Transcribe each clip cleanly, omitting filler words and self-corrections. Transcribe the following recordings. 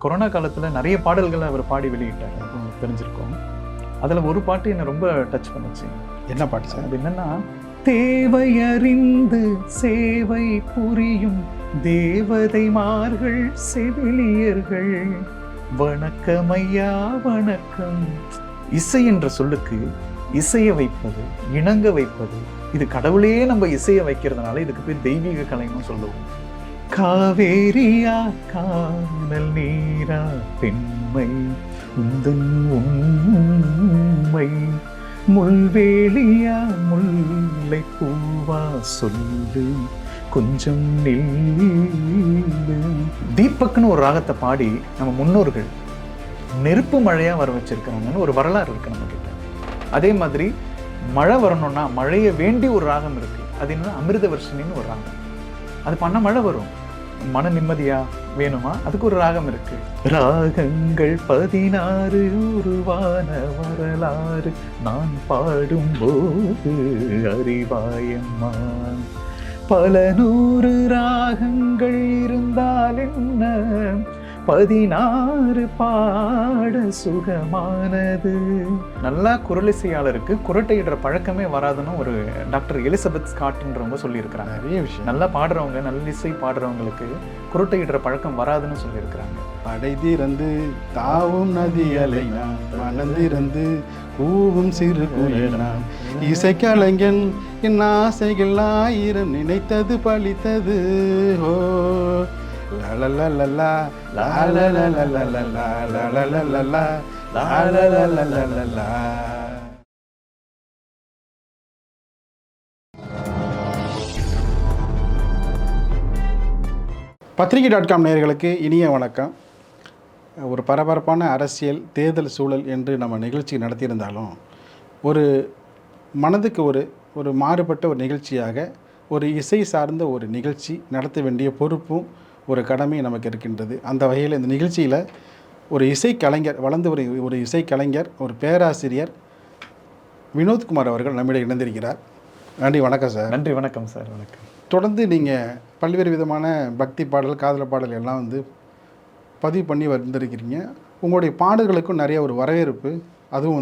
Corona காலத்தில் நிறைய பாடல்களை அவர் பாடி வெளியிட்டார், எனக்கு உங்களுக்கு தெரிஞ்சிருக்கும். அதில் ஒரு பாட்டு என்னை ரொம்ப டச் பண்ணுச்சு. என்ன பாட்டு சார்? அது என்னன்னா, தேவை அறிந்து சேவை புரியும் தேவதைமார்கள் செவிலியர்கள் வணக்கம் ஐயா வணக்கம். இசை என்ற சொல்லுக்கு இசைய வைப்பது, இணங்க வைப்பது, இது கடவுளே நம்ம இசைய வைக்கிறதுனால இதுக்கு பேர் தெய்வீக கலைன்னு சொல்லுவோம். காவேரியா கானல் நீரா பெண்மை உந்தன் உண்மை, முள்வேலியா முல்லை பூவா சொல்லு கொஞ்சம் நில்லு. தீபக்னு ஒரு ராகத்தை பாடி நம்ம முன்னோர்கள் நெருப்பு மழையா வர வச்சிருக்கிறாங்கன்னு ஒரு வரலாறு இருக்கு நம்ம கிட்ட. அதே மாதிரி மழை வரணும்னா மழையை வேண்டி ஒரு ராகம் இருக்கு. அது என்னன்னா அமிர்த வர்ஷினின்னு ஒரு ராகம். அது பண்ண மழை வரும். மன நிம்மதியா வேணுமா, அதுக்கு ஒரு ராகம் இருக்கு. ராகங்கள் 16 உருவான வரலாறு நான் பாடும்போது அறிவாயம்மா. பல 100 ராகங்கள் இருந்தால் என்ன, 16 பாட சுகமானது. நல்லா குரலிசையாளருக்கு குரட்டையிடுற பழக்கமே வராதுன்னு ஒரு டாக்டர் எலிசபெத் ஸ்காட்ன்றவங்க சொல்லியிருக்கிறாங்க. நிறைய விஷயம். நல்லா பாடுறவங்க, நல்ல இசை பாடுறவங்களுக்கு குரட்டையிடுற பழக்கம் வராதுன்னு சொல்லியிருக்கிறாங்க. படை திறந்து தாவும் நதி அலை நான், மனந்திறந்து கூவும் சிறு குயில் நான், இசைக்கலைஞன் என் ஆசைகள் 1000 நினைத்தது பழித்தது. ஓ லலலலலா லலலலலலா லலலலலா லலலலலலா. பத்திரிகை.com நேயர்களுக்கு இனிய வணக்கம். ஒரு பரபரப்பான அரசியல் தேர்தல் சூழல் என்று நம்ம நிகழ்ச்சி நடத்தியிருந்தாலும், ஒரு மனதுக்கு ஒரு மாறுபட்ட ஒரு நிகழ்ச்சியாக ஒரு இசை சார்ந்த ஒரு நிகழ்ச்சி நடத்த வேண்டிய பொறுப்பும் ஒரு கடமை நமக்கு இருக்கின்றது. அந்த வகையில் இந்த நிகழ்ச்சியில் ஒரு இசைக்கலைஞர், வளர்ந்து ஒரு இசைக்கலைஞர், ஒரு பேராசிரியர் வினோத்குமார் அவர்கள் நம்மிடம் இணைந்திருக்கிறார். நன்றி, வணக்கம் சார். நன்றி, வணக்கம் சார். வணக்கம். தொடர்ந்து நீங்கள் பல்வேறு விதமான பக்தி பாடல், காதல் பாடல் எல்லாம் பதிவு பண்ணி வந்திருக்கிறீங்க. உங்களுடைய பாடல்களுக்கும் நிறைய ஒரு வரவேற்பு, அதுவும்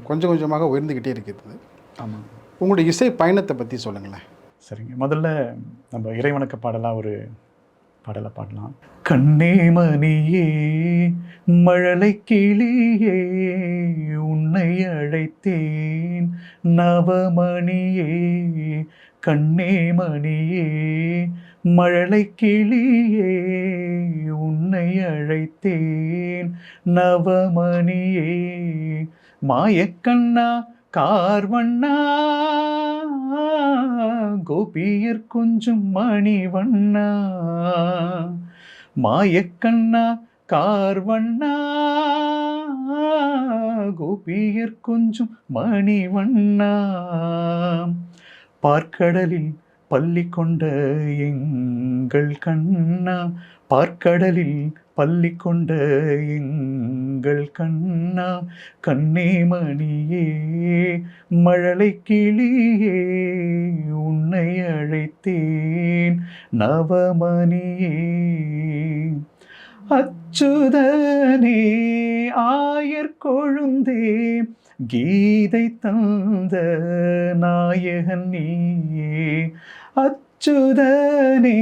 கொஞ்சம் கொஞ்சமாக உயர்ந்துக்கிட்டே இருக்கிறது. ஆமாம். உங்களுடைய இசை பயணத்தை பற்றி சொல்லுங்களேன். சரிங்க, முதல்ல நம்ம இறைவணக்க பாடலாம் ஒரு பாடலை பாடலாம். கண்ணே மணியே மழலை கிளியே உன்னை அழைத்தேன் நவமணியே, கண்ணே மணியே மழலை கிளியே உன்னை அழைத்தேன் நவமணியே, மாயக்கண்ணா கார்வண்ணா கோபியர் கொஞ்சம் மணிவண்ணா, மாயக்கண்ணா கார்வண்ணா கோபியர் கொஞ்சம் மணிவண்ணா, பார்க்கடலில் பள்ளி கொண்ட எங்கள் கண்ணா, பார்க்கடலில் பள்ளி கொண்ட எங்கள் கண்ணா, கண்ணே மணியே மழலை கிளியே உன்னை அழைத்தேன் நவமணியே, அச்சுதனே ஆயர் கொழுந்தே கீதை தந்த நாயகன் நீயே, அச்சுதனே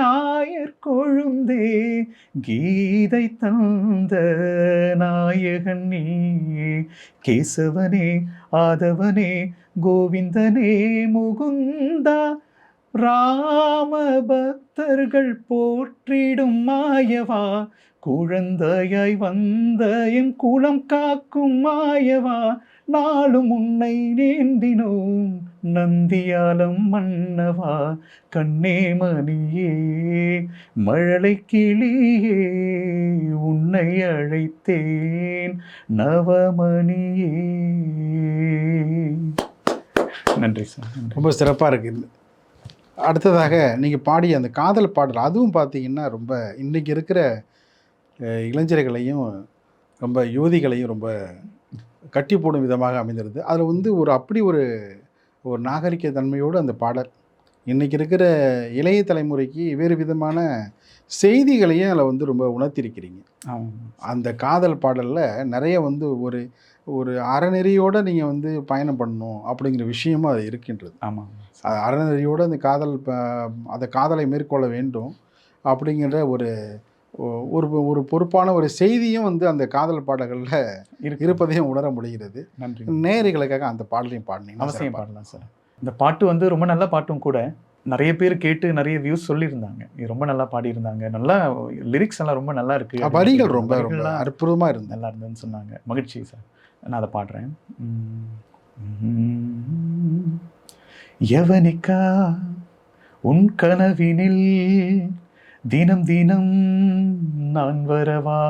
ஆயர் கொழுந்தே கீதை தந்த நாயகன் நீயே, கேசவனே ஆதவனே கோவிந்தனே முகுந்தா, ராம பக்தர்கள் போற்றிடும் மாயவா, குழந்தையாய் வந்த என் குலம் காக்கும் மாயவா, நாளும் உன்னை நேந்தினோம் நந்தியாலம் மன்னவா, கண்ணே மணியே மழலை கிளியே உன்னை அழைத்தேன் நவமணியே. நன்றி சார். ரொம்ப சிறப்பாக இருக்குது. அடுத்ததாக நீங்கள் பாடிய அந்த காதல் பாடல், அதுவும் பார்த்தீங்கன்னா ரொம்ப இன்றைக்கி இருக்கிற இளைஞர்களையும் ரொம்ப யுவதிகளையும் ரொம்ப கட்டி போடும் விதமாக அமைந்திருது. அதில் அப்படி ஒரு நாகரிக தன்மையோடு அந்த பாடல் இன்றைக்கி இருக்கிற இளைய தலைமுறைக்கு வேறு விதமான செய்திகளையும் அதில் வந்து ரொம்ப உணர்த்திருக்கிறீங்க. அந்த காதல் பாடலில் நிறைய வந்து ஒரு ஒரு அறநெறியோடு நீங்கள் வந்து பயணம் பண்ணணும் அப்படிங்கிற விஷயமும் அது இருக்கின்றது. ஆமாம். அறநெறியோடு அந்த அந்த காதலை மேற்கொள்ள வேண்டும் அப்படிங்கிற ஒரு ஒரு ஒரு பொறுப்பான ஒரு செய்தியும் வந்து அந்த காதல் பாடல்களில் இருப்பதையும் உணர முடிகிறது. நன்றி. நேயர்களுக்காக அந்த பாடலையும் பாடினீங்க. அவசியம் பாடலாம் சார். இந்த பாட்டு வந்து ரொம்ப நல்ல பாட்டும் கூட. நிறைய பேர் கேட்டு நிறைய வியூஸ் சொல்லியிருந்தாங்க. ரொம்ப நல்லா பாடியிருந்தாங்க, நல்லா லிரிக்ஸ் எல்லாம் ரொம்ப நல்லா இருக்கு, வரிகள் ரொம்ப ரொம்ப அற்புதமாக இருந்து நல்லா இருந்ததுன்னு சொன்னாங்க. மகிழ்ச்சி சார். நான் அதை பாடுறேன். எவனிக்கா உன் கனவினில் தினம் தினம் நான் வரவா,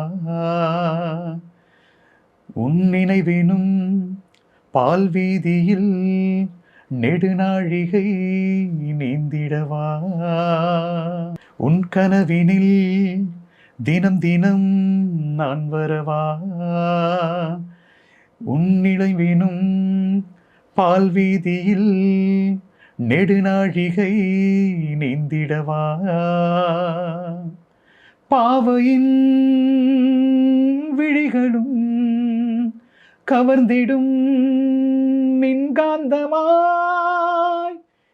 உன் நினைவினும் பால் வீதியில் நெடுநாழிகை நீந்திடவா, உன் கனவினில் தினம் தினம் நான் வரவா, உன் நினைவினும் பால் வீதியில் நெடுநாழிகை நீந்திடவா, பாவையின் விழிகளும் கவர்ந்திடும் மின்காந்தமாய்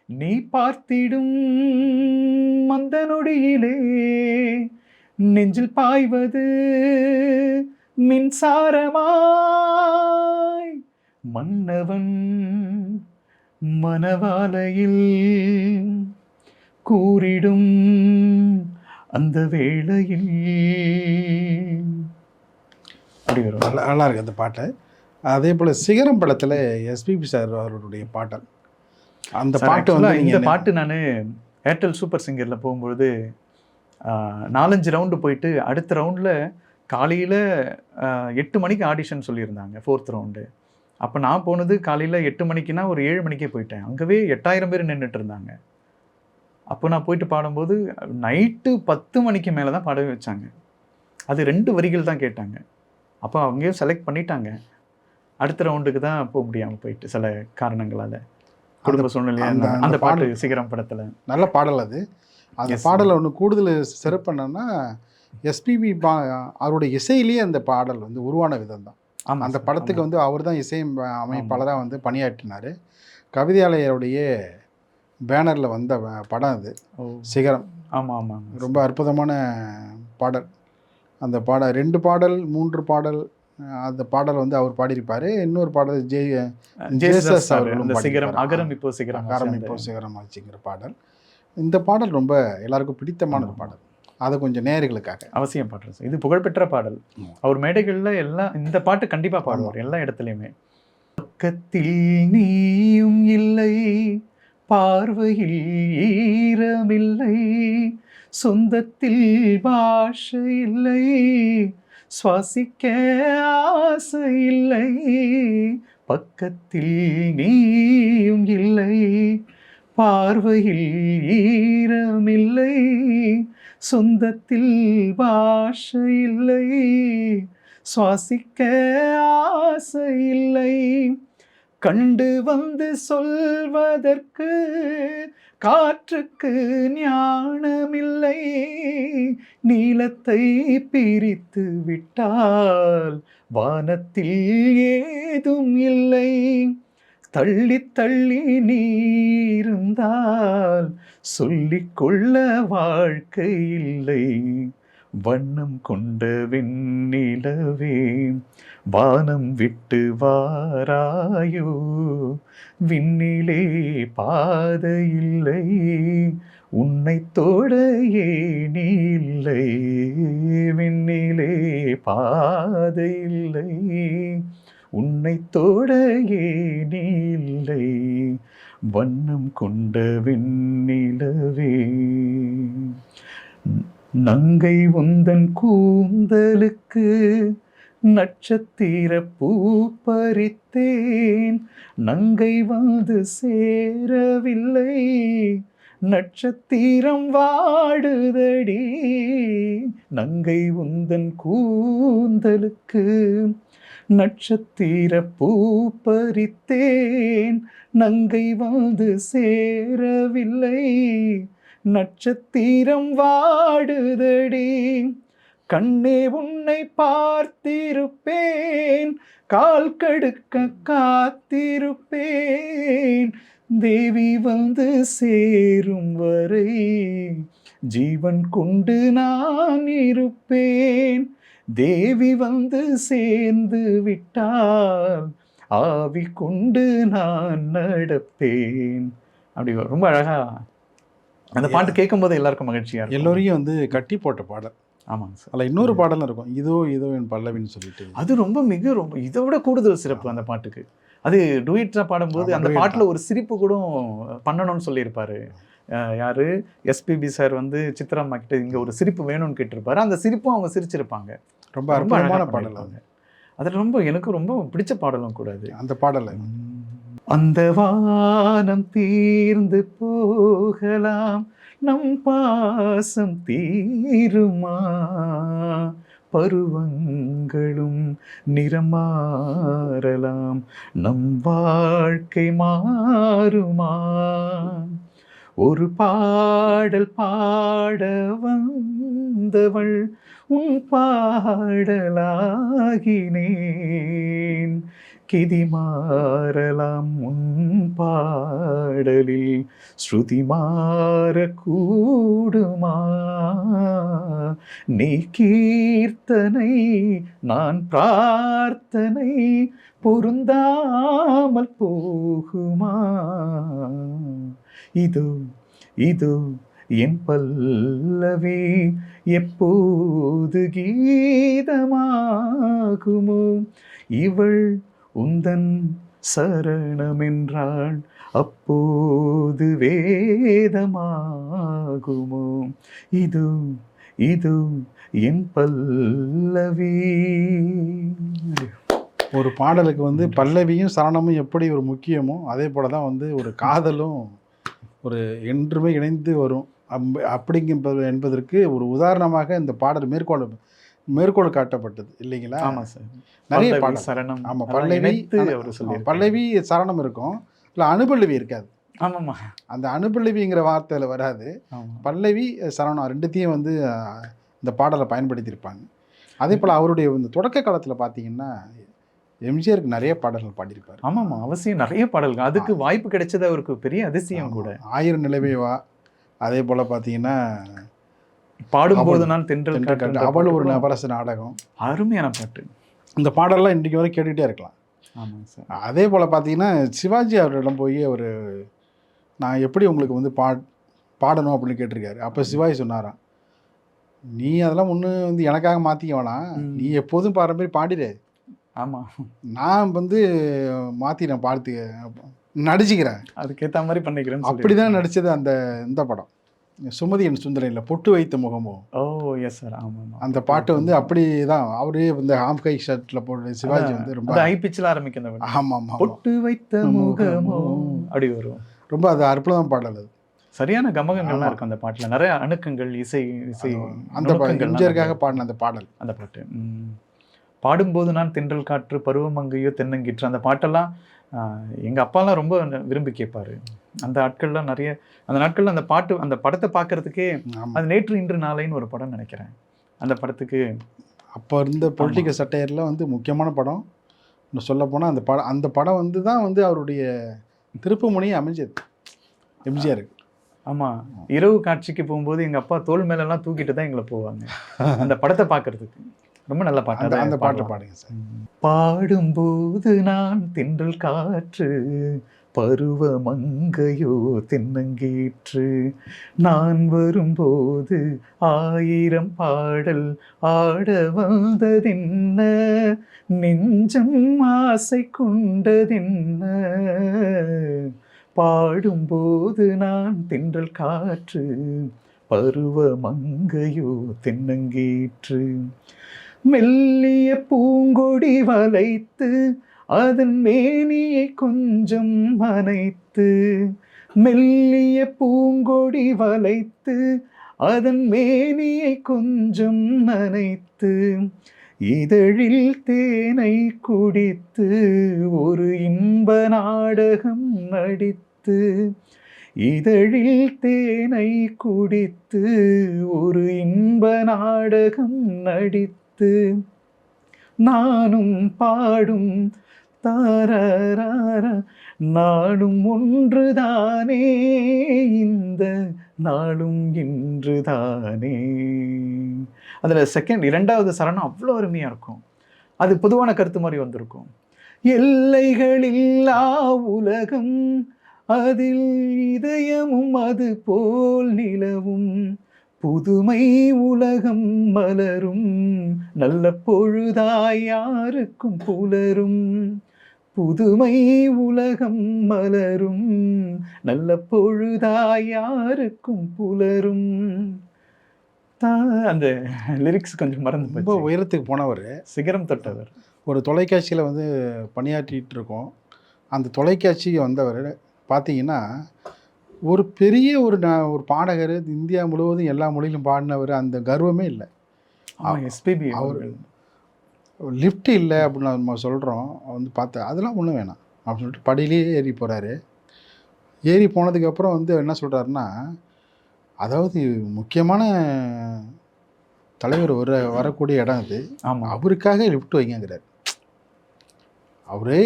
நீ பார்த்திடும் அந்த நொடியிலே நெஞ்சில் பாய்வது மின்சாரமாய், மன்னவன் மனவாலையில் கூறிடும் அந்த வேளையில். நல்லா இருக்கு அந்த பாட்டை. அதே போல் சிகரம் படத்தில் எஸ்பிபி சார் அவருடைய பாடல், அந்த பாட்டு வந்து இந்த பாட்டு நான் ஏர்டெல் சூப்பர் சிங்கரில் போகும்பொழுது 4-5 ரவுண்டு போயிட்டு அடுத்த ரவுண்டில் காலையில் 8 மணிக்கு ஆடிஷன் சொல்லியிருந்தாங்க 4th ரவுண்டு. அப்போ நான் போனது காலையில் 8 மணிக்குன்னா ஒரு 7 மணிக்கே போயிட்டேன். அங்கவே 8000 பேர் நின்றுட்டு இருந்தாங்க. அப்போ நான் போயிட்டு பாடும்போது நைட்டு 10 மணிக்கு மேலே தான் பாடவே வச்சாங்க. அது 2 வரிகள் தான் கேட்டாங்க. அப்போ அங்கேயும் செலக்ட் பண்ணிட்டாங்க. அடுத்த ரவுண்டுக்கு தான் போக முடியாமல் போயிட்டு சில காரணங்களால், குடும்ப சூழ்நிலையாக. அந்த பாட்டு சிகரம் படத்தில் நல்ல பாடல். அது அந்த பாடலை ஒன்று கூடுதல் சிறப்பு என்னன்னா, எஸ்பிபி அவருடைய இசையிலேயே அந்த பாடல் வந்து உருவான விதம் தான். அந்த படத்துக்கு வந்து அவர் தான் இசை அமைப்பாளராக வந்து பணியாற்றினார். கவிதையாளருடைய பேனரில் வந்த படம் அது சிகரம். ஆமாம் ஆமாம், ரொம்ப அற்புதமான பாடல். அந்த 2 பாடல் 3 பாடல், அந்த பாடல் வந்து அவர் பாடியிருப்பார். இன்னொரு பாடல் ஜேசஸ் அவர்களும் சிகரம் அகரம் இப்போ சிகரம் ஆச்சுங்கிற பாடல். இந்த பாடல் ரொம்ப எல்லாருக்கும் பிடித்தமான ஒரு பாடல். அதை கொஞ்சம் நேயர்களுக்காக அவசியம் பாடுறேன் சார். இது புகழ்பெற்ற பாடல். அவர் மேடைகளில் எல்லாம் இந்த பாட்டு கண்டிப்பாக பாடுவார் எல்லா இடத்துலையுமே. பக்கத்தில் நீயும் இல்லை, பார்வையில் ஈரமில்லை, சொந்தத்தில் பாஷை இல்லை, சுவாசிக்க ஆசை இல்லை, பக்கத்தில் நீயும் இல்லை, பார்வையில் ஈரமில்லை, சொந்தத்தில் பாஷை இல்லை, சுவாசிக்க ஆசை இல்லை, கண்டு வந்து சொல்வதற்கு காற்றுக்கு ஞானமில்லை, நீலத்தை பிரித்து விட்டால் வானத்தில் ஏதும் இல்லை, தள்ளி தள்ளி நீருந்தால் சொல்லிக்கொள்ள வாழ்க்கை இல்லை, வண்ணம் கொண்ட வெண்ணிலவே வானம் விட்டு வாராயோ, விண்ணிலே பாதையில்லை, உன்னை தோட ஏனில்லை, விண்ணிலே பாதையில்லை, உன்னை தோட ஏனில்லை, வண்ணம் கொண்ட வெண்ணிலவே, நங்கை உந்தன் கூந்தலுக்கு நட்சத்திர பூ பறித்தேன், நங்கை வந்து சேரவில்லை, நட்சத்திரம் வாடுதடி, நங்கை உந்தன் கூந்தலுக்கு நட்சத்திர பூ பறித்தேன், நங்கை வந்து சேரவில்லை, நட்சத்திரம் வாடுதடி, கண்ணே உன்னை பார்த்திருப்பேன், கால் கடுக்க காத்திருப்பேன், தேவி வந்து சேரும் வரை ஜீவன் கொண்டு நான் இருப்பேன், தேவி வந்து சேர்ந்து விட்டால் ஆவி கொண்டு நான் நடப்பேன். அப்படி ரொம்ப அழகா அந்த பாட்டு கேட்கும் போது எல்லாருக்கும் மகிழ்ச்சியா இருக்கும். எல்லோரையும் வந்து கட்டி போட்ட பாடல். ஆமாங்க சார். அதில் இன்னொரு பாடலும் இருக்கும், இதோ இதோ என் பல்லவின்னு சொல்லிட்டு. அது ரொம்ப இதை விட கூடுதல் சிறப்பு அந்த பாட்டுக்கு. அது டூயிட்டா பாடும்போது அந்த பாட்டுல ஒரு சிரிப்பு கூட பண்ணணும்னு சொல்லியிருப்பாரு. யாரு எஸ்பிபி சார் வந்து சித்ராம்மா கிட்ட இங்க ஒரு சிரிப்பு வேணும்னு கேட்டிருப்பாரு. அந்த சிரிப்பும் அவங்க சிரிச்சிருப்பாங்க. ரொம்ப அற்புதமான பாடல். அது ரொம்ப எனக்கு ரொம்ப பிடிச்ச பாடலும் கூட அது. அந்த பாடலை அந்த வானம் தீர்ந்து போகலாம், நம் பாசம் தீருமா, பருவங்களும் நிறம் மாறலாம், நம் வாழ்க்கை மாறுமா, ஒரு பாடல் பாட வந்தவள் உன் பாடலாகினேன், கிதி மாறலாம் உன் பாடலில் ஸ்ருதி மாறக்கூடுமா, நீ கீர்த்தனை நான் பிரார்த்தனை பொருந்தாமல் போகுமா, இதோ இதோ என் பல்லவி எப்போது கீதமாகுமோ, இவள் உந்தன் சரணமென்றாள் அப்போது வேதமாகுமோ, இதோ இதோ என் பல்லவி. ஒரு பாடலுக்கு வந்து பல்லவியும் சரணமும் எப்படி ஒரு முக்கியமோ அதே போல தான் வந்து ஒரு காதலும் ஒரு என்றுமே இணைந்து வரும் என்பதற்கு ஒரு உதாரணமாக இந்த பாடல் மேற்கோள் காட்டப்பட்டது இல்லைங்களா? ஆமாம் சார். நிறைய பாடல் சரணம். ஆமாம், பல்லவி சரணம் இருக்கும், இல்லை அனுபல்லவி இருக்காது. ஆமாம்மா, அந்த அனுபல்லவிங்கிற வார்த்தையில் வராது, பல்லவி சரணம் ரெண்டுத்தையும் வந்து இந்த பாடலை பயன்படுத்தியிருப்பாங்க. அதே போல் அவருடைய இந்த தொடக்க காலத்தில் பார்த்தீங்கன்னா எம்ஜிஆருக்கு நிறைய பாடல்கள் பாடியிருப்பார். ஆமாம்மா, அவசியம் நிறைய பாடல்கள். அதுக்கு வாய்ப்பு கிடைச்சது அவருக்கு பெரிய அதிசயம் கூட. 1000 நிலவே வா, அதே போல் பார்த்தீங்கன்னா பாடும்போது நான் தென்றல் காற்று, அவள் ஒரு நவரச நாடகம், அருமையான பாட்டு. இந்த பாடல்லாம் இன்றைக்கு வரை கேட்டுகிட்டே இருக்கலாம். ஆமாங்க சார். அதே போல் பார்த்தீங்கன்னா சிவாஜி அவரிடம் போய் ஒரு நான் எப்படி உங்களுக்கு வந்து பாடணும் அப்படின்னு கேட்டிருக்காரு. அப்போ சிவாஜி சொன்னாராம், நீ அதெல்லாம் ஒன்று வந்து எனக்காக மாற்றிக்க வேணாம், நீ எப்போதும் பாடுற மாதிரி பாடிடு, ஆமாம் நான் வந்து மாற்றி நான் பார்த்து நடிச்சுக்கிறேன், அதுக்கேற்ற மாதிரி பண்ணிக்கிறேன். அப்படி தான் நடித்தது அந்த இந்த படம் சுமதி என் சுந்தரியில் பொட்டு வைத்த முகமோ. ஓ எஸ் சார். ஆமாம், அந்த பாட்டு வந்து அப்படி தான் அவரே இந்த ஹாம் கை ஷர்ட்டில் போட்டு சிவாஜி வந்து ரொம்ப ஹை பிச்சில் ஆரம்பிக்கும். ஆமாம் ஆமாம், பொட்டு வைத்த முகமோ அப்படி வரும். ரொம்ப அது அற்புதம் பாடல். அது சரியான கமகங்கள்லாம் இருக்கும் அந்த பாட்டில், நிறைய அணுக்கங்கள், இசை அந்த எம்ஜிஆருக்காக பாடின அந்த பாடல். அந்த பாட்டு பாடும்போது நான் தென்றல் காற்று பருவமங்கையோ தென்னங்கிற்று, அந்த பாட்டெல்லாம் எங்கள் அப்பாலாம் ரொம்ப விரும்பி கேட்பாரு. அந்த நாட்கள்லாம் நிறைய அந்த நாட்களில் அந்த பாட்டு அந்த படத்தை பார்க்கறதுக்கே, அது நேற்று இன்று நாளைன்னு ஒரு படம் நினைக்கிறேன். அந்த படத்துக்கு அப்போ இருந்த பொலிட்டிக்கல் சட்டையரில் வந்து முக்கியமான படம் இன்னும் சொல்லப்போனால் அந்த படம் வந்து தான் வந்து அவருடைய திருப்பு முனையை அமைஞ்சது எம்ஜிஆருக்கு. ஆமாம், இரவு காட்சிக்கு போகும்போது எங்கள் அப்பா தோல் மேலெல்லாம் தூக்கிட்டு தான் எங்களை போவாங்க அந்த படத்தை பார்க்கறதுக்கு. ரொம்ப நல்ல பாட்டு. அந்த பாட்டு பாடுங்க சார். பாடும்போது நான் தென்றல் காற்று பருவ மங்கையோ தென்னங்கீற்று, நான் வரும்போது 1000 பாடல் ஆட வந்ததென்ன, நெஞ்சம் ஆசை கொண்டதென்ன, பாடும்போது நான் தென்றல் காற்று பருவ மங்கையோ தென்னங்கீற்று, மெல்லிய பூங்கொடி வளைத்து அதன் மேனியை கொஞ்சம் அணைத்து, மெல்லிய பூங்கொடி வளைத்து அதன் மேனியை கொஞ்சம் நனைத்து, இதழில் தேனை குடித்து ஒரு இன்ப நாடகம் நடித்து, இதழில் தேனை குடித்து ஒரு இன்ப நாடகம் நடித்து, நானும் பாடும் தாரார நாளும் ஒன்றுதானே, இந்த நாளும் இன்றுதானே. அதில் இரண்டாவது சரணம் அவ்வளோ அருமையாக இருக்கும். அது பொதுவான கருத்து மாதிரி வந்திருக்கும். எல்லைகளில்லா உலகம், அதில் இதயமும் அது போல் நிலவும், புதுமை உலகம் மலரும், நல்ல பொழுதாய் யாருக்கும் புலரும், புதுமை உலகம் மலரும், நல்ல பொழுதாய் யாருக்கும் புலரும். அந்த லிரிக்ஸ் கொஞ்சம் மறந்து ரொம்ப உயரத்துக்கு போனவர், சிகரம் தொட்டவர். ஒரு தொலைக்காட்சியில் வந்து பணியாற்றிட்டு இருக்கோம். அந்த தொலைக்காட்சிக்கு வந்தவர் பார்த்தீங்கன்னா ஒரு பெரிய ஒரு பாடகர், இந்தியா முழுவதும் எல்லா மொழியிலும் பாடினவர், அந்த கர்வமே இல்லை. எஸ்பிபி அவர் லிஃப்ட் இல்லை அப்படின்னு நம்ம சொல்கிறோம். வந்து பார்த்தா அதெல்லாம் ஒன்றும் வேணாம் அப்படின்னு சொல்லிட்டு படியிலே ஏறி போகிறாரு. ஏறி போனதுக்கப்புறம் வந்து என்ன சொல்கிறாருன்னா, அதாவது முக்கியமான தலைவர் வரக்கூடிய இடம் அது, ஆமாம், அவருக்காக லிஃப்ட் வைங்கிறார். அவரே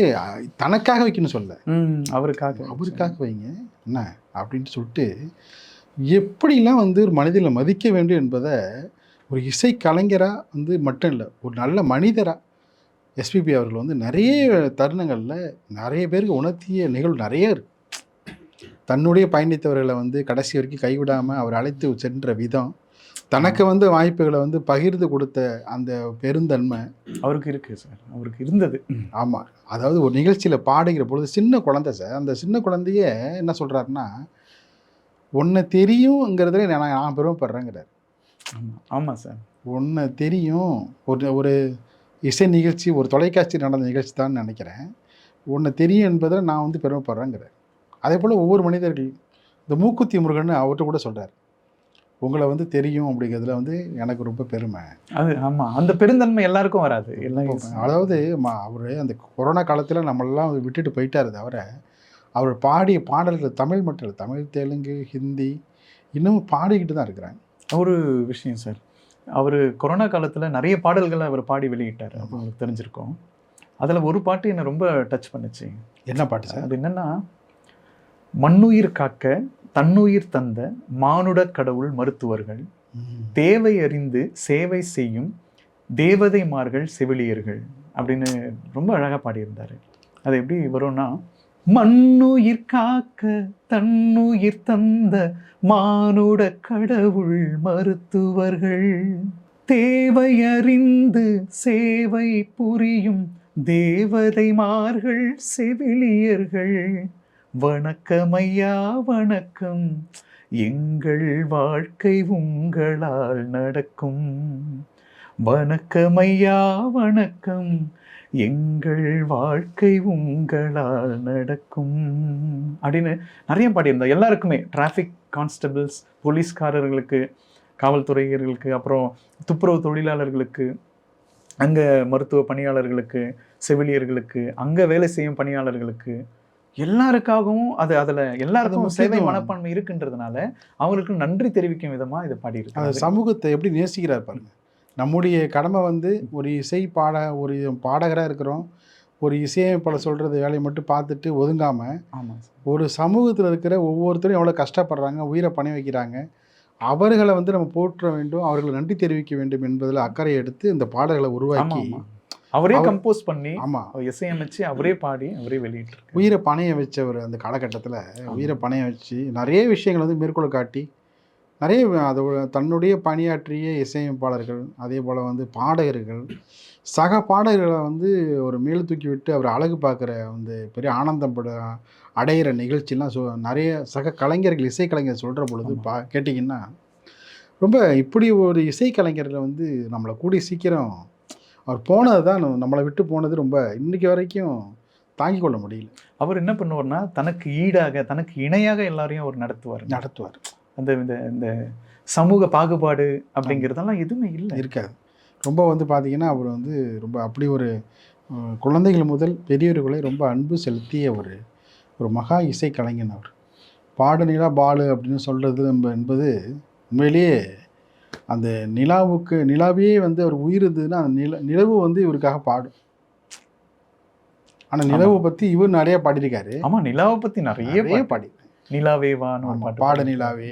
தனக்காக வைக்கணும் சொல்ல, அவருக்காக வைங்க என்ன அப்படின்ட்டு சொல்லிட்டு, எப்படிலாம் வந்து ஒரு மனிதனை மதிக்க வேண்டும் என்பதை ஒரு இசை கலைஞராக வந்து மட்டும் இல்லை, ஒரு நல்ல மனிதராக எஸ்பிபி அவர்கள் வந்து நிறைய தருணங்களில் நிறைய பேருக்கு உணர்த்திய நிகழ்வு நிறைய இருக்கு. தன்னுடைய பயணித்தவர்களை வந்து கடைசி வரைக்கும் கைவிடாமல் அவர் அழைத்து சென்ற விதம், தனக்கு வந்து வாய்ப்புகளை வந்து பகிர்ந்து கொடுத்த அந்த பெருந்தன்மை அவருக்கு இருக்குது சார், அவருக்கு இருந்தது. ஆமாம், அதாவது ஒரு நிகழ்ச்சியில் பாடுகிற பொழுது சின்ன குழந்தை சார், அந்த சின்ன குழந்தைய என்ன சொல்கிறாருன்னா, ஒன்றை தெரியுங்கிறதுல நான் பெருமைப்படுறேங்கிறார். ஆமாம் சார், ஒன்று தெரியும், ஒரு இசை நிகழ்ச்சி, ஒரு தொலைக்காட்சி நடந்த நிகழ்ச்சி தான் நினைக்கிறேன், ஒன்று தெரியும் என்பதில் நான் வந்து பெருமைப்படுறேங்கிறார். அதே போல் ஒவ்வொரு மனிதர்கள், இந்த மூக்குத்தி முருகன் அவர்கிட்ட கூட சொல்கிறார், உங்களை வந்து தெரியும் அப்படிங்கிறதுல வந்து எனக்கு ரொம்ப பெருமை. அது ஆமாம், அந்த பெருந்தன்மை எல்லாருக்கும் வராது. அதாவது அவர் அந்த கொரோனா காலத்தில் நம்மளெல்லாம் விட்டுட்டு போயிட்டார். தவிர அவர் பாடிய பாடல்கள் தமிழ் மட்டும் இல்லை, தமிழ், தெலுங்கு, ஹிந்தி இன்னமும் பாடிக்கிட்டு தான் இருக்கிறாங்க. ஒரு விஷயம் சார், அவர் கொரோனா காலத்தில் நிறைய பாடல்களை அவர் பாடி வெளியிட்டார், அது உங்களுக்கு தெரிஞ்சிருக்கும். அதில் ஒரு பாட்டு என்னை ரொம்ப டச் பண்ணுச்சு. என்ன பாட்டு சார்? அது என்னென்னா, மண்ணுயிர் காக்க தன்னுயிர் தந்த மானுட கடவுள் மருத்துவர்கள், தேவை அறிந்து சேவை செய்யும் தேவதைமார்கள் செவிலியர்கள் அப்படின்னு ரொம்ப அழகாக பாடியிருந்தார். அது எப்படி வரும்னா, மண்ணுயிர் காக்க தன்னுயிர் தந்த மானுட கடவுள் மருத்துவர்கள், தேவை அறிந்து சேவை புரியும் தேவதைமார்கள் செவிலியர்கள், வணக்கமையா வணக்கம், எங்கள் வாழ்க்கை உங்களால் நடக்கும், வணக்கமையா வணக்கம், எங்கள் வாழ்க்கை உங்களால் நடக்கும் அப்படின்னு நிறைய பாடியிருந்தோம். எல்லாருக்குமே, டிராஃபிக் கான்ஸ்டபிள்ஸ், போலீஸ்காரர்களுக்கு, காவல்துறையர்களுக்கு, அப்புறம் துப்புரவு தொழிலாளர்களுக்கு, அங்கே மருத்துவ பணியாளர்களுக்கு, செவிலியர்களுக்கு, அங்கே வேலை செய்யும் பணியாளர்களுக்கு, எல்லாருக்காகவும் அதில் எல்லாருக்கும் சேவை மனப்பான்மை இருக்குன்றதுனால அவங்களுக்கு நன்றி தெரிவிக்கும் விதமாக இதை பாடியிருக்கு. அது சமூகத்தை எப்படி நேசிக்கிறார் பாருங்க. நம்முடைய கடமை வந்து ஒரு ஒரு பாடகராக இருக்கிறோம், ஒரு இசையமைப்பாளர் சொல்கிறது வேலையை மட்டும் பார்த்துட்டு ஒதுங்காமல், ஆமாம், ஒரு சமூகத்தில் இருக்கிற ஒவ்வொருத்தரும் எவ்வளோ கஷ்டப்படுறாங்க, உயிரை பணி வைக்கிறாங்க, அவர்களை வந்து நம்ம போற்ற வேண்டும், அவர்களை நன்றி தெரிவிக்க வேண்டும் என்பதில் அக்கறை எடுத்து இந்த பாடல்களை உருவாக்கி அவரே கம்போஸ் பண்ணி, ஆமாம், இசையமைச்சு அவரே பாடி அவரே வெளியிட்டு உயிரை பணைய வச்சவர். அந்த காலகட்டத்தில் உயிரை பணைய வச்சு நிறைய விஷயங்கள் வந்து மேற்கொள்ள காட்டி, நிறைய தன்னுடைய பணியாற்றிய இசையமைப்பாளர்கள், அதே போல் வந்து பாடகர்கள், சக பாடகர்களை வந்து ஒரு மேல் தூக்கி விட்டு அவர் அழகு பார்க்குற வந்து பெரிய ஆனந்தம் அடையிற நிகழ்ச்சிலாம் நிறைய சக கலைஞர்கள், இசைக்கலைஞர் சொல்கிற பொழுது கேட்டிங்கன்னா, ரொம்ப இப்படி ஒரு இசைக்கலைஞர்களை வந்து நம்மளை கூடி சீக்கிரம் அவர் போனது தான், நம்மளை விட்டு போனது ரொம்ப இன்னைக்கு வரைக்கும் தாங்கிக் கொள்ள முடியல. அவர் என்ன பண்ணுவார்னா, தனக்கு ஈடாக, தனக்கு இணையாக எல்லாரையும் அவர் நடத்துவார். அந்த இந்த சமூக பாகுபாடு அப்படிங்கிறதெல்லாம் எதுவுமே இல்லை, இருக்காது. ரொம்ப வந்து பார்த்தீங்கன்னா அவர் வந்து ரொம்ப அப்படி ஒரு குழந்தைகள் முதல் பெரியவர்களை ரொம்ப அன்பு செலுத்திய ஒரு ஒரு மகா இசை கலைஞன் அவர். பாடு பாலு அப்படின்னு சொல்கிறது என்பது உண்மையிலேயே அந்த நிலாவே வந்து அவர் உயிர் இருந்ததுன்னா அந்த நிலவு வந்து இவருக்காக பாடும். ஆனால் நிலவை பற்றி இவர் நிறைய பாடியிருக்காரு. ஆமாம், நிலாவை பற்றி நிறைய பாடி நிலாவே வான்னு ஒரு பாட்டு, பாடு நிலாவே,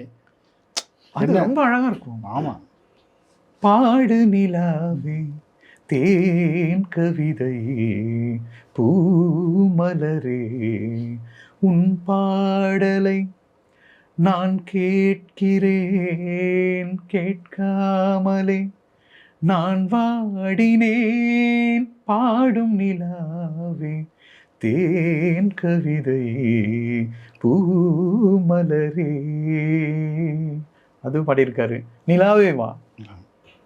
அது ரொம்ப அழகாக இருக்கும். ஆமாம். பாடு நிலாவே தேன் கவிதை பூமலரே உன் பாடலை நான் கேட்கிறேன், கேட்காமலே நான் வாடினேன். பாடும் நிலாவே தேன் கவிதை பூமலரே, அது பாடியிருக்காரு. நிலாவே வா.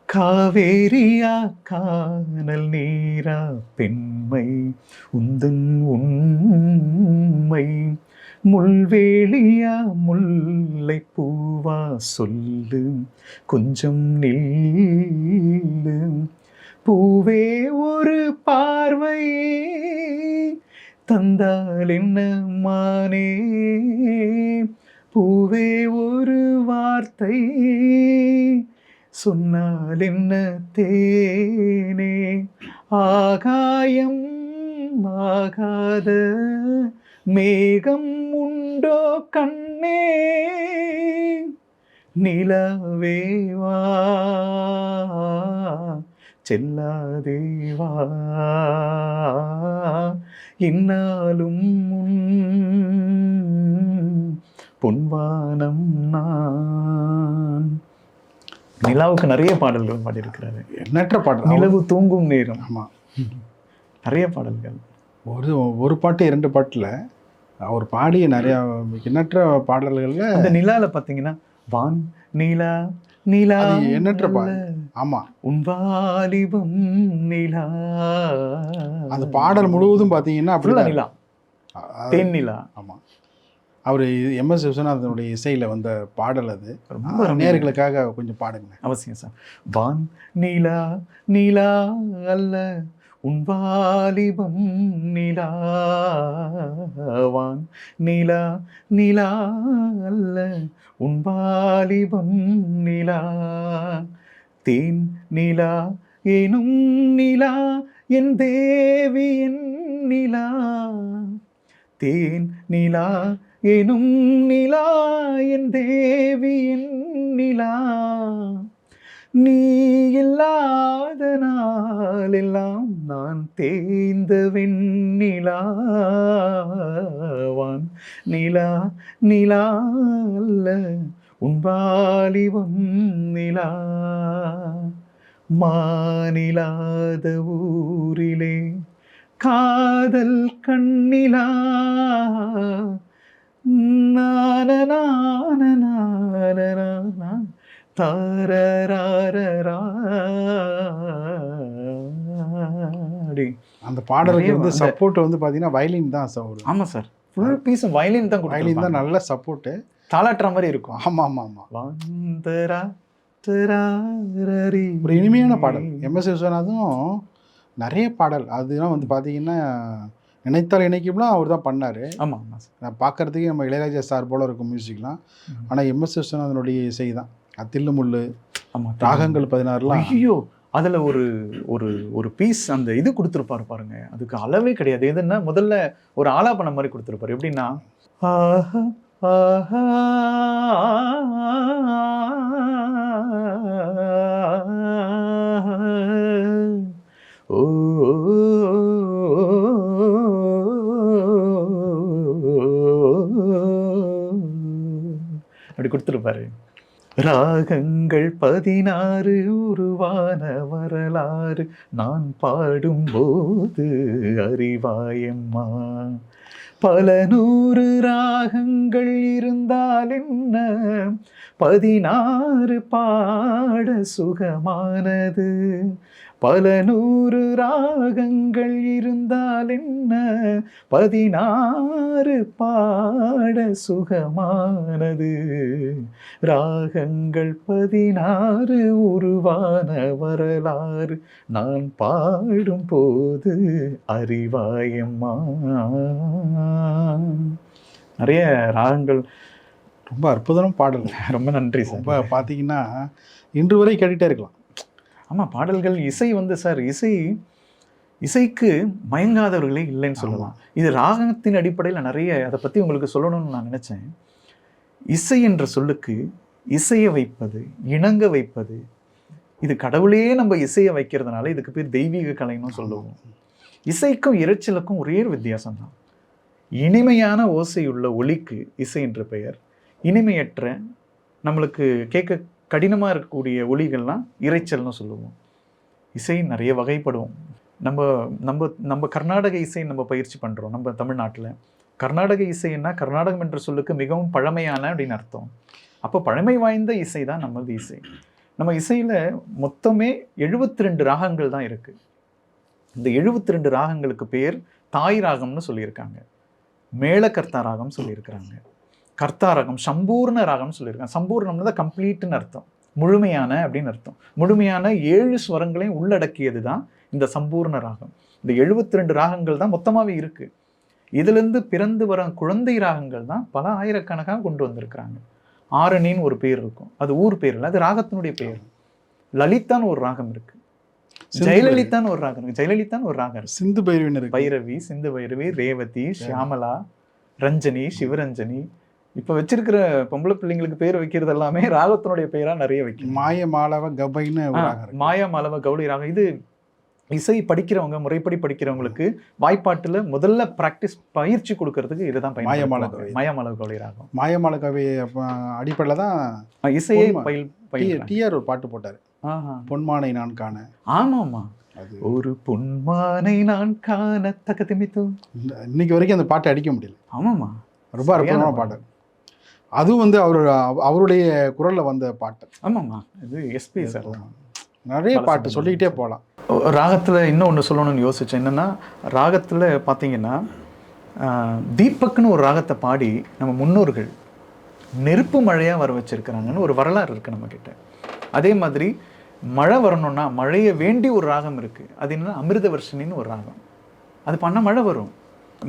காவேரியா கானல் நீரா பெண்மை உந்தன் உண்மை, முள்வேலியா முல்லை பூவா சொல்லு கொஞ்சம் நில்லு, பூவே ஒரு பார்வை தந்தால் என்ன மானே, பூவே ஒரு வார்த்தை சொன்னால் என்ன தேனே, ஆகாயம் ஆகாத மேகம் உண்டோ கண்ணே, நிலவேவா செல்லாதேவா இன்னாலும் பொன்வானம் நான். நிலாவுக்கு நிறைய பாடல்கள் பாடியிருக்கிறாரு. எண்ணற்ற பாடல். நிலவு தூங்கும் நேரம். ஆமாம், நிறைய பாடல்கள். ஒரு பாட்டு 2 பாட்டில் அவர் பாடிய நிறையா எண்ணற்ற பாடல்களில் அந்த நிலாவில் பார்த்தீங்கன்னா வான் நிலா நிலா எண்ணற்ற பாடல். ஆமாம், உன் வாலிபம் நிலா, அந்த பாடல் முழுவதும் பார்த்தீங்கன்னா அப்படிதான் நிலா, தேன் நிலா. ஆமாம், அவர் MS விஸ்வநாதனுடைய இசையில் வந்த பாடல் அது. ரொம்ப நேயர்களுக்காக கொஞ்சம் பாடுங்க. அவசியம் சார். வான் நிலா நிலா அல்ல உன் வாலிபம் நிலா, வான் நிலா நிலா அல்ல உன் வாலிபம் நிலா, தேன் நிலா எனும் நிலா என் தேவி என் நிலா, தேன் நிலா எனும் நிலா என் தேவி என் நிலா, நீ இல்லாத நாளெல்லாம் நான் தேய்ந்த வெண்ணிலாவான், நிலா நிலா அல்ல உன் வாலிபம் நிலா, மானிலாத ஊரிலே காதல் கண்ணிலா, அந்த பாடலுக்கு வந்து சப்போர்ட் வந்து பார்த்தீங்கன்னா வயலின் தான் சார். ஆமாம் சார், ஃபுல் பீஸ் வயலின் தான். வயலின் தான் நல்ல சப்போர்ட்டு, தாளாட்டுற மாதிரி இருக்கும். ஆமாம் ஆமாம் ஆமாம். ஒரு இனிமையான பாடல். MS விஸ்வநாதும் நிறைய பாடல் அதெல்லாம் வந்து பார்த்தீங்கன்னா நினைத்தால் இணைக்கும்லாம் அவர் தான் பண்ணார். ஆமாம் ஆமாம் சார். நான் பார்க்குறதுக்கு நம்ம இளையராஜா சார் போல் இருக்கும் மியூசிக்லாம். ஆனால் MS விஸ்வநாதனுடைய இசை தான் தில்லு முள்ளு. ஆமாம், ராகங்கள் 16லாம். ஐயோ, அதில் ஒரு ஒரு ஒரு பீஸ் அந்த இது கொடுத்துருப்பாரு பாருங்க, அதுக்கு அளவே கிடையாது. எதுன்னா முதல்ல ஒரு ஆலாபன மாதிரி கொடுத்துருப்பாரு. எப்படின்னா ஆஹா ஆஹா ஓ அப்படி கொடுத்துருப்பாரு. ராகங்கள் 16 உருவான வரலாறு நான் பாடும்போது அறிவாயம்மா, பல 100 ராகங்கள் இருந்தால் என்ன 16 பாட சுகமானது, பல நூறு ராகங்கள் இருந்தால் என்ன, 16 பாட சுகமானது. ராகங்கள் 16 உருவான வரலாறு நான் பாடும் போது அறிவாயம்மா. நிறைய ராகங்கள். ரொம்ப அற்புதமான பாடல். ரொம்ப நன்றி சார். ரொம்ப பார்த்தீங்கன்னா இன்று வரை கேட்டுகிட்டே இருக்கலாம். ஆமாம், பாடல்கள் இசை வந்து சார், இசைக்கு மயங்காதவர்களே இல்லைன்னு சொல்லலாம். இது ராகத்தின் அடிப்படையில் நிறைய அதை பற்றி உங்களுக்கு சொல்லணும்னு நான் நினச்சேன். இசை என்ற சொல்லுக்கு இசையை வைப்பது, இணங்க வைப்பது, இது கடவுளே நம்ம இசையை வைக்கிறதுனால இதுக்கு பேர் தெய்வீக கலைன்னு சொல்லுவோம். இசைக்கும் இரைச்சலுக்கும் ஒரே ஒரு வித்தியாசம் தான். இனிமையான ஓசையுள்ள ஒலிக்கு இசை என்ற பெயர். இனிமையற்ற நம்மளுக்கு கேட்க கடினமாக இருக்கக்கூடிய ஒலிகள்லாம் இரைச்சல்னு சொல்லுவோம். இசை நிறைய வகைப்படுவோம். நம்ம நம்ம நம்ம கர்நாடக இசை நம்ம பயிற்சி பண்ணுறோம் நம்ம தமிழ்நாட்டில். கர்நாடக இசைன்னா கர்நாடகம் என்ற சொல்லுக்கு மிகவும் பழமையான அப்படின்னு அர்த்தம். அப்போ பழமை வாய்ந்த இசை தான் நமது இசை. நம்ம இசையில் மொத்தமே 72 ராகங்கள் தான் இருக்குது. இந்த 72 ராகங்களுக்கு பேர் தாய் ராகம்னு சொல்லியிருக்காங்க, மேளகர்த்தா ராகம் சொல்லியிருக்கிறாங்க, கர்த்தா ராகம், சம்பூர்ண ராகம் சொல்லியிருக்காங்க. சம்பூர்ணம்னு தான் கம்ப்ளீட்னு அர்த்தம், முழுமையான அப்படின்னு அர்த்தம். முழுமையான 7 ஸ்வரங்களையும் உள்ளடக்கியது தான் இந்த சம்பூர்ண ராகம். இந்த 72 ராகங்கள் தான் மொத்தமாகவே இருக்குது. இதுலேருந்து பிறந்து வர குழந்தை ராகங்கள் தான் பல ஆயிரக்கணக்காக கொண்டு வந்திருக்கிறாங்க. ஆரணின்னு ஒரு பேர் இருக்கும், அது ஊர் பேர் இல்லை, அது ராகத்தினுடைய பேர். லலிதான்னு ஒரு ராகம் இருக்குது, ஜெயலலிதான்னு ஒரு ராகம் இருக்குது, ஜெயலலிதான்னு ஒரு ராகம் இருக்குது, சிந்து பைரவி, பைரவி, சிந்து பைரவி, ரேவதி, ஷியாமலா, ரஞ்சனி, சிவரஞ்சனி. இப்போ வச்சிருக்கிற பொம்பளை பிள்ளைங்களுக்கு பேர் வைக்கிறது எல்லாமே ராகத்தினுடைய பேராக நிறைய வைக்கும். மாயமாலவ கபைன்னு மாயமாலவ கௌளி ராகம். இது இசை படிக்கிறவங்க, முறைப்படி படிக்கிறவங்களுக்கு வாய்ப்பாட்டில் முதல்ல ப்ராக்டிஸ் பயிற்சி கொடுக்கறதுக்கு இதுதான் மாயமாலவ கௌளி ராகம். மாயமாலவ கவி அடிப்படையில் தான் இசையை டிஆர் ஒரு பாட்டு போட்டார், பொன்மானை நான் காண. ஆமாம்மா, ஒரு பொன்மானை நான் காண தகதிமித்து. இன்னைக்கு வரைக்கும் அந்த பாட்டை அடிக்க முடியல. ஆமாம்மா, ரொம்ப அற்புதமான பாட்டு. அதுவும் வந்து அவருடைய குரலில் வந்த பாட்டு. ஆமாம்மா, இது எஸ்பி சார். நிறைய பாட்டு சொல்லிக்கிட்டே போகலாம். ராகத்தில் இன்னொன்று சொல்லணும்னு யோசித்தேன். என்னென்னா, ராகத்தில் பார்த்தீங்கன்னா தீபக்னு ஒரு ராகத்தை பாடி நம்ம முன்னோர்கள் நெருப்பு மழையாக வர வச்சுருக்கிறாங்கன்னு ஒரு வரலாறு இருக்குது நம்மக்கிட்ட. அதே மாதிரி மழை வரணும்னா மழையை வேண்டி ஒரு ராகம் இருக்குது, அது என்னென்னா அமிர்த வர்ஷினின்னு ஒரு ராகம். அது பண்ணால் மழை வரும்.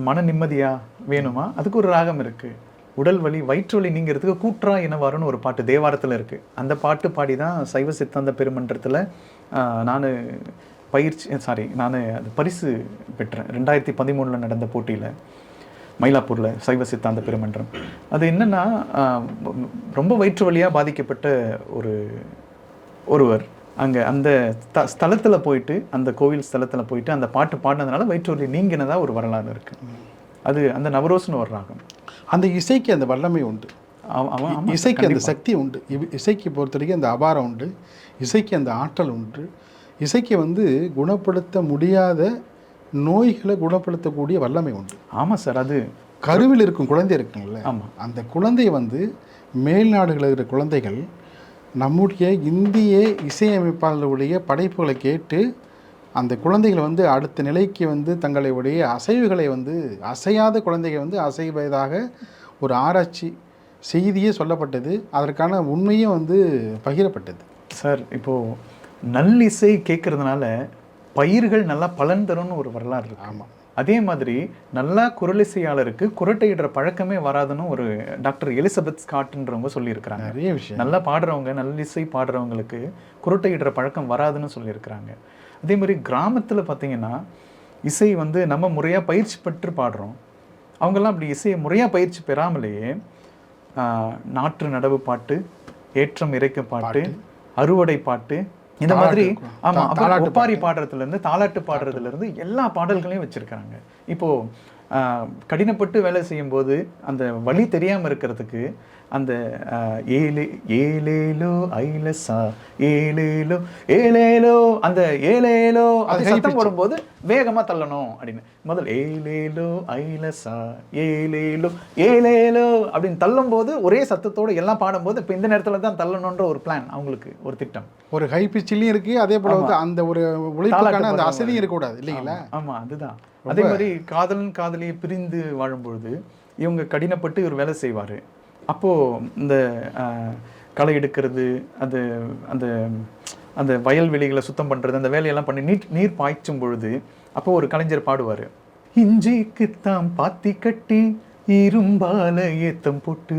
மன நிம்மதியாக வேணுமா, அதுக்கு ஒரு ராகம் இருக்குது. உடல் வலி, வயிற்று வலி நீங்கிறதுக்கு கூற்றா என்ன வரும்னு ஒரு பாட்டு தேவாரத்தில் இருக்குது. அந்த பாட்டு பாடி தான் சைவ சித்தாந்த பெருமன்றத்தில் நான் அது பரிசு பெற்றேன் 2013 நடந்த போட்டியில், மயிலாப்பூரில் சைவ சித்தாந்த பெருமன்றம். அது என்னென்னா, ரொம்ப வயிற்று வலியாக பாதிக்கப்பட்ட ஒருவர் அங்கே அந்த ஸ்தலத்தில் போயிட்டு, அந்த கோவில் ஸ்தலத்தில் போயிட்டு அந்த பாட்டு பாடினதுனால வயிற்று வலி நீங்கினதாக ஒரு வரலாறு இருக்குது. அது அந்த நவரோஸ்னு ஒரு ராகம். அந்த இசைக்கு அந்த வல்லமை உண்டு, இசைக்கு அந்த சக்தி உண்டு. இசைக்கு பொறுத்த வரைக்கும் அந்த அபாரம் உண்டு, இசைக்கு அந்த ஆற்றல் உண்டு. இசைக்கு வந்து குணப்படுத்த முடியாத நோய்களை குணப்படுத்தக்கூடிய வல்லமை உண்டு. ஆமாம் சார். அது கருவில் இருக்கும் குழந்தை இருக்குங்கள, ஆமாம், அந்த குழந்தை வந்து மேல்நாடுகளில் இருக்கிற குழந்தைகள் நம்முடைய இந்திய இசையமைப்பாளர்களுடைய படைப்புகளை கேட்டு அந்த குழந்தைகளை வந்து அடுத்த நிலைக்கு வந்து தங்களுடைய அசைவுகளை வந்து அசையாத குழந்தைகள் வந்து அசைவதாக ஒரு ஆராய்ச்சி செய்தியே சொல்லப்பட்டது. அதற்கான உண்மையும் வந்து பகிரப்பட்டது. சார், இப்போது நல்லிசை கேட்கறதுனால பயிர்கள் நல்லா பலன் தரும்னு ஒரு வரலாறு இருக்கு. ஆமாம். அதே மாதிரி நல்லா குரலிசையாளருக்கு குரட்டையிடுற பழக்கமே வராதுன்னு ஒரு டாக்டர் எலிசபெத் ஸ்காட்ன்றவங்க சொல்லியிருக்கிறாங்க. நிறைய விஷயம். நல்லா பாடுறவங்க, நல்லிசை பாடுறவங்களுக்கு குரட்டையிடுற பழக்கம் வராதுன்னு சொல்லியிருக்கிறாங்க. அதே மாதிரி கிராமத்தில் பார்த்தீங்கன்னா இசை வந்து நம்ம முறையாக பயிற்சி பெற்று பாடுறோம். அவங்கெல்லாம் அப்படி இசையை முறையாக பயிற்சி பெறாமலேயே நாற்று நடவு பாட்டு, ஏற்றம் இறைக்க பாட்டு, அறுவடை பாட்டு, இந்த மாதிரி ஆமாம், அப்புறம் ஒப்பாரி பாடுறதுலேருந்து தாலாட்டு பாடுறதுலேருந்து எல்லா பாடல்களையும் வச்சுருக்காங்க. இப்போது கடினப்பட்டு வேலை செய்யும்போது அந்த வலி தெரியாமல் இருக்கிறதுக்கு அந்த ஏலேலோ ஐலசா ஏலேலோ ஏலேலோ அந்த ஏலேலோ அது சத்தம் போடும்போது வேகமாக தள்ளணும் அப்படின்னு முதல் ஏலேலோ ஐலசா ஏலேலோ ஏலேலோ அப்படின்னு தள்ளும் போது ஒரே சத்தத்தோடு எல்லாம் பாடும்போது இப்போ இந்த நேரத்தில் தான் தள்ளணுன்ற ஒரு பிளான், அவங்களுக்கு ஒரு திட்டம். ஒரு ஹை பிச்சிலையும் இருக்குது, அதே போல் வந்து அந்த ஒரு உழைப்புக்கான அந்த அசதியும் இருக்கக்கூடாது இல்லைங்களா? ஆமாம், அதுதான். அதே மாதிரி காதலியை பிரிந்து வாழும்பொழுது இவங்க கடினப்பட்டு இவர் வேலை செய்வார். அப்போது இந்த களை எடுக்கிறது, அது அந்த அந்த வயல்வெளிகளை சுத்தம் பண்ணுறது, அந்த வேலையெல்லாம் பண்ணி நீர் பாய்ச்சும் பொழுது அப்போ ஒரு கலைஞர் பாடுவார், இஞ்சிக்குத்தான் பாத்தி கட்டி இரும்பால ஏத்தம் போட்டு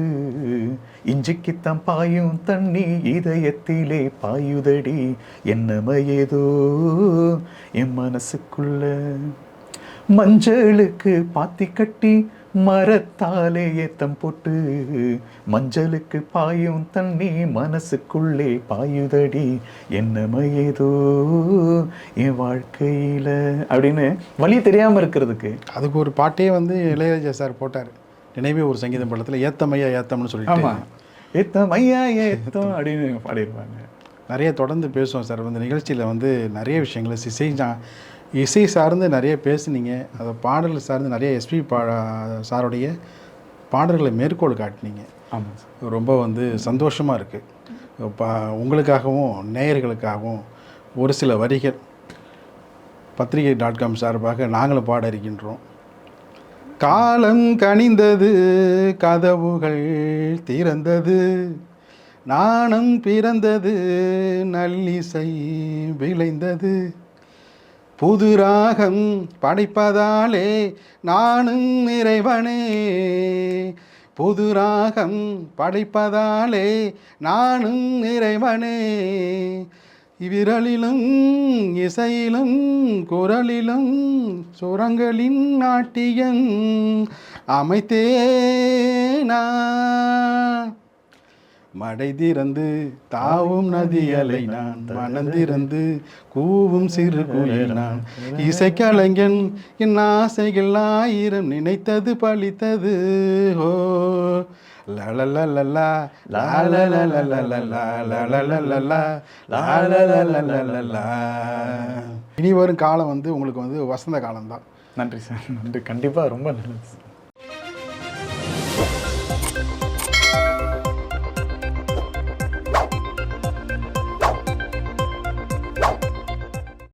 இஞ்சிக்குத்தான் பாயும் தண்ணி இதயத்திலே பாயுதடி என்னமையேதோ என் மனசுக்குள்ள மஞ்சளுக்கு பாத்தி கட்டி மரத்தாலே ஏத்தம் போட்டு மஞ்சளுக்கு பாயும் தண்ணி மனசுக்குள்ளே பாயுதடி என்னமையேதோ என் வாழ்க்கையில அப்படின்னு வழி தெரியாம இருக்கிறதுக்கு அதுக்கு ஒரு பாட்டே வந்து இளையராஜா சார் போட்டார், நினைவே ஒரு சங்கீதம் படத்தில், ஏத்தமையா ஏத்தம்னு சொல்லிட்டு. ஆமாம், ஏத்தமையா ஏத்தம் அப்படின்னு பாடியிருப்பாங்க. நிறைய தொடர்ந்து பேசுவோம் சார். இந்த நிகழ்ச்சியில் வந்து நிறைய விஷயங்களை இசை சார்ந்து நிறைய பேசுனீங்க, அதை பாடல்கள் சார்ந்து நிறைய எஸ்பி சாருடைய பாடல்களை மேற்கோள் காட்டினீங்க. ஆமாம், ரொம்ப வந்து சந்தோஷமாக இருக்குது. உங்களுக்காகவும் நேயர்களுக்காகவும் ஒரு சில வரிகள் பத்திரிகை.com சார்பாக நாங்களும் பாட இருக்கின்றோம். காலம் கனிந்தது, கதவுகள் திறந்தது, நாணம் பிறந்தது, நல்லிசை விளைந்தது, புது ராகம் படைப்பதாலே நானும் இறைவனே, புது ராகம் படைப்பதாலே நானும் இறைவனே, விரலிலும் இசையிலும் குரலிலும் சுரங்களின் நாட்டியம் அமைத்தேனா, மடை திறந்து தாவும் நதியலை நான், மனந்திறந்து கூவும் சிறு குயில் நான், இசைக்கலைஞன் என் ஆசைகள் ஆயிரம் நினைத்தது பழித்தது. ஓ லலலலலா லாலலலலலா லாலலலலா லாலலலலலா. இனி வரும் காலம் வந்து உங்களுக்கு வந்து வசந்த காலம்தான். நன்றி சார், நன்றி. கண்டிப்பாக ரொம்ப நல்லது.